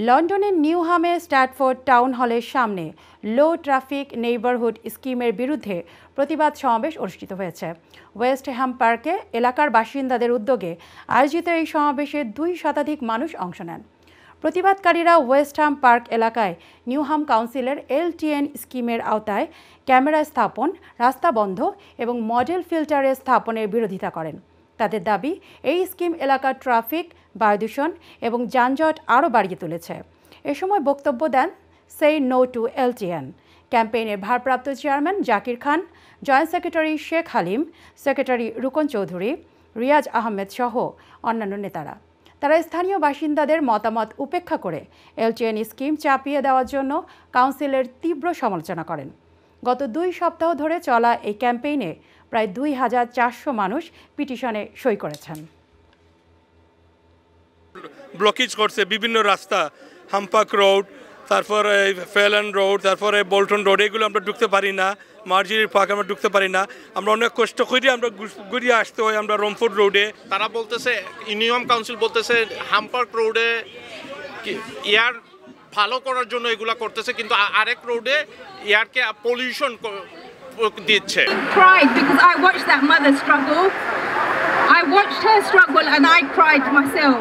লন্ডনের নিউহামে স্ট্যাটফোর্ড টাউন হলের সামনে লো ট্রাফিক নেইবারহুড স্কিমের বিরুদ্ধে প্রতিবাদ সমাবেশ অনুষ্ঠিত হয়েছে। ওয়েস্ট হ্যাম পার্কে এলাকার বাসিন্দাদের উদ্যোগে আয়োজিত এই সমাবেশে 2 শতাধিক মানুষ অংশ নেন। প্রতিবাদকারীরা ওয়েস্ট হ্যাম পার্ক এলাকায় নিউহাম কাউন্সিলের LTN স্কিমের আওতায় ক্যামেরা স্থাপন, রাস্তা বন্ধ এবং মডেল ফিল্টারের স্থাপনের বিরোধিতা করেন। তাদের দাবি, এই স্কিম এলাকার ট্রাফিক, বায়ুদূষণ এবং যানজট আরও বাড়িয়ে তুলেছে। এ সময় বক্তব্য দেন সে নো টু LTN ক্যাম্পেইনের ভারপ্রাপ্ত chairman Zakir Khan, joint secretary Sheikh Halim, secretary Rukon Chowdhury, Riaz Ahmed সহ অন্যান্য নেতারা। তারা স্থানীয় বাসিন্দাদের মতামত উপেক্ষা করে LTN স্কিম চাপিয়ে দেওয়ার জন্য কাউন্সিলের তীব্র সমালোচনা করেন। গত 2 সপ্তাহ ধরে চলা এই ক্যাম্পেইনে প্রায় 2400 মানুষ পিটিশনে সই করেছেন। ব্লকেজ করছে বিভিন্ন রাস্তা, হামপাক রোড, তারপরে ফেলান রোড, তারপরে বোল্টন রোড, এগুলো আমরা ঢুকতে পারি না। মার্জির পার্ক আমরা ঢুকতে পারি না। আমরা অনেক কষ্ট করি আমরা ঘুরিয়ে আসতে হয় আমরা রমফোর্ড রোডে। তারা বলতেছে, নিউহাম কাউন্সিল বলতেছে হামপার্ক রোডে এয়ার ভালো করার জন্য এগুলা করতেছে, কিন্তু আরেক রোডে এয়ারকে পলিউশন দিচ্ছে। Cried because I watched that mother struggle. I watched her struggle and I cried myself.